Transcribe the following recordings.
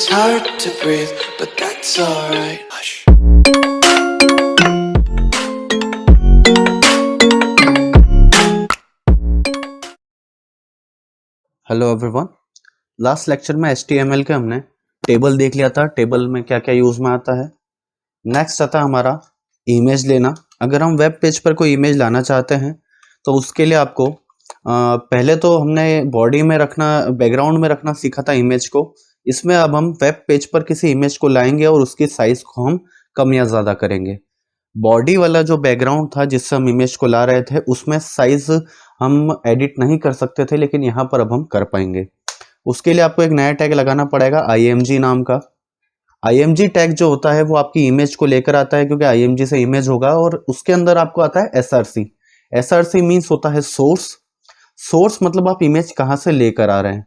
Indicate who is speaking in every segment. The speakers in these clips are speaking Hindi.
Speaker 1: It's hard to breathe, but that's alright. Hush.
Speaker 2: Hello everyone, last lecture में HTML के हमने टेबल देख लिया था, टेबल में क्या क्या यूज में आता है। नेक्स्ट आता है हमारा इमेज लेना। अगर हम वेब पेज पर कोई इमेज लाना चाहते हैं तो उसके लिए आपको पहले तो हमने बॉडी में रखना, बैकग्राउंड में रखना सीखा था इमेज को। इसमें अब हम वेब पेज पर किसी इमेज को लाएंगे और उसकी साइज को हम कम या ज़्यादा करेंगे। बॉडी वाला जो बैकग्राउंड था जिससे हम इमेज को ला रहे थे उसमें साइज हम एडिट नहीं कर सकते थे, लेकिन यहाँ पर अब हम कर पाएंगे। उसके लिए आपको एक नया टैग लगाना पड़ेगा img नाम का। img टैग जो होता है वो आपकी इमेज को लेकर आता है, क्योंकि img से इमेज होगा, और उसके अंदर आपको आता है src। src मीन्स होता है सोर्स। सोर्स मतलब आप इमेज कहाँ से लेकर आ रहे हैं,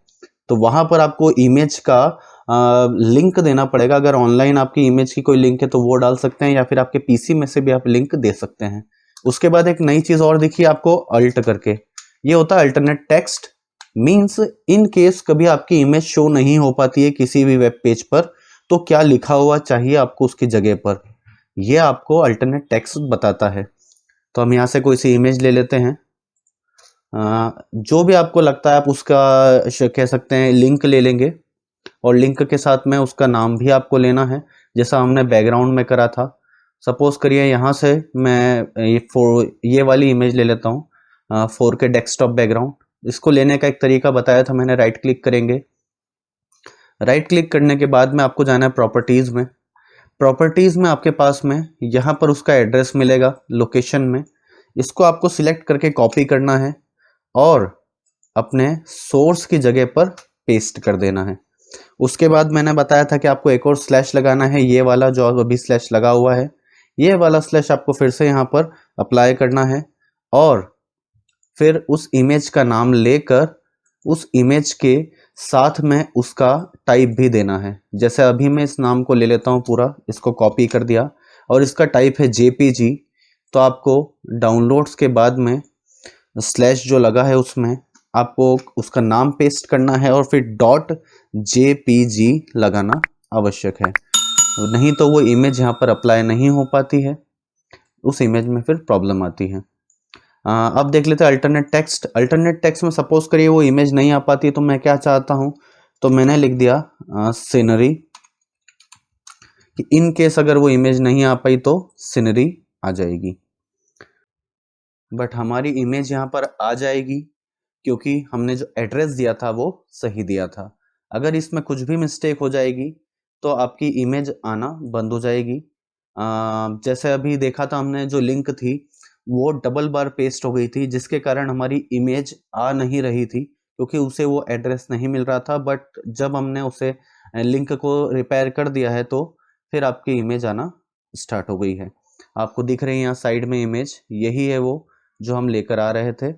Speaker 2: तो वहां पर आपको इमेज का लिंक देना पड़ेगा। अगर ऑनलाइन आपकी इमेज की कोई लिंक है तो वो डाल सकते हैं, या फिर आपके पीसी में से भी आप लिंक दे सकते हैं। उसके बाद एक नई चीज और दिखी आपको, अल्ट करके। ये होता है alternate text. Means in case कभी आपकी इमेज शो नहीं हो पाती है किसी भी वेब पेज पर, तो क्या लिखा हुआ चाहिए आपको उसकी जगह पर, यह आपको अल्टरनेट टेक्स्ट बताता है। तो हम यहाँ से कोई सी इमेज ले लेते हैं, जो भी आपको लगता है आप उसका कह सकते हैं लिंक ले लेंगे, और लिंक के साथ में उसका नाम भी आपको लेना है, जैसा हमने बैकग्राउंड में करा था। सपोज करिए यहाँ से मैं ये वाली इमेज ले लेता हूँ, 4K डेस्कटॉप बैकग्राउंड। इसको लेने का एक तरीका बताया था मैंने। राइट क्लिक करेंगे, राइट क्लिक करने के बाद में आपको जाना है प्रॉपर्टीज़ में। प्रॉपर्टीज़ में आपके पास में यहाँ पर उसका एड्रेस मिलेगा लोकेशन में। इसको आपको सिलेक्ट करके कॉपी करना है और अपने सोर्स की जगह पर पेस्ट कर देना है। उसके बाद मैंने बताया था कि आपको एक और स्लैश लगाना है, ये वाला जो अभी स्लैश लगा हुआ है, ये वाला स्लैश आपको फिर से यहाँ पर अप्लाई करना है, और फिर उस इमेज का नाम लेकर उस इमेज के साथ में उसका टाइप भी देना है। जैसे अभी मैं इस नाम को ले लेता हूँ पूरा, इसको कॉपी कर दिया, और इसका टाइप है JPG। तो आपको डाउनलोड्स के बाद में स्लैश जो लगा है उसमें आपको उसका नाम पेस्ट करना है, और फिर .jpg लगाना आवश्यक है, नहीं तो वो इमेज यहाँ पर अप्लाई नहीं हो पाती है, उस इमेज में फिर प्रॉब्लम आती है। अब देख लेते हैं अल्टरनेट टेक्स्ट। अल्टरनेट टेक्स्ट में सपोज करिए वो इमेज नहीं आ पाती है, तो मैं क्या चाहता हूँ, तो मैंने लिख दिया सीनरी, कि इन केस अगर वो इमेज नहीं आ पाई तो सीनरी आ जाएगी। बट हमारी इमेज यहाँ पर आ जाएगी क्योंकि हमने जो एड्रेस दिया था वो सही दिया था। अगर इसमें कुछ भी मिस्टेक हो जाएगी तो आपकी इमेज आना बंद हो जाएगी। जैसे अभी देखा था हमने, जो लिंक थी वो डबल बार पेस्ट हो गई थी, जिसके कारण हमारी इमेज आ नहीं रही थी, क्योंकि उसे वो एड्रेस नहीं मिल रहा था। बट जब हमने उसे लिंक को रिपेयर कर दिया है तो फिर आपकी इमेज आना स्टार्ट हो गई है। आपको दिख रही है यहाँ साइड में इमेज, यही है वो जो हम लेकर आ रहे थे।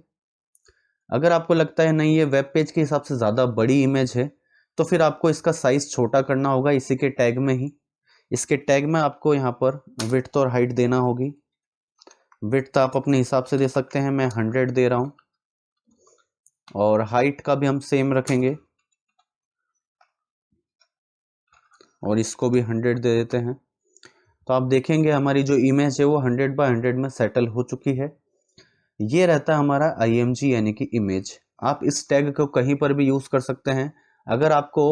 Speaker 2: अगर आपको लगता है नहीं ये वेब पेज के हिसाब से ज़्यादा बड़ी इमेज है, तो फिर आपको इसका साइज़ छोटा करना होगा इसी के टैग में ही। इसके टैग में आपको यहाँ पर विड्थ और हाइट देना होगी। विड्थ आप अपने हिसाब से दे सकते हैं, मैं 100 दे रहा हूँ, और हाइट का भी हम सेम रखेंगे, और इसको भी 100 दे देते हैं। तो आप देखेंगे हमारी जो इमेज है वो 100x100 में सेटल हो चुकी है। ये रहता है हमारा img यानी कि इमेज। आप इस टैग को कहीं पर भी यूज़ कर सकते हैं। अगर आपको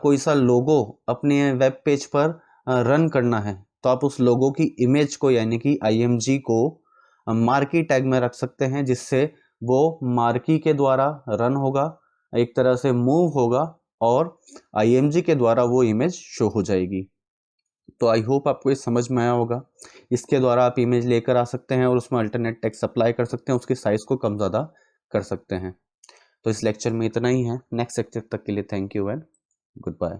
Speaker 2: कोई सा लोगो अपने वेब पेज पर रन करना है, तो आप उस लोगो की इमेज को यानी कि img को मार्की टैग में रख सकते हैं, जिससे वो मार्की के द्वारा रन होगा, एक तरह से मूव होगा, और img के द्वारा वो इमेज शो हो जाएगी। तो आई होप आपको ये समझ में आया होगा। इसके द्वारा आप इमेज लेकर आ सकते हैं और उसमें अल्टरनेट टेक्स्ट अप्लाई कर सकते हैं, उसकी साइज़ को कम ज़्यादा कर सकते हैं। तो इस लेक्चर में इतना ही है। नेक्स्ट लेक्चर तक के लिए thank you and good bye.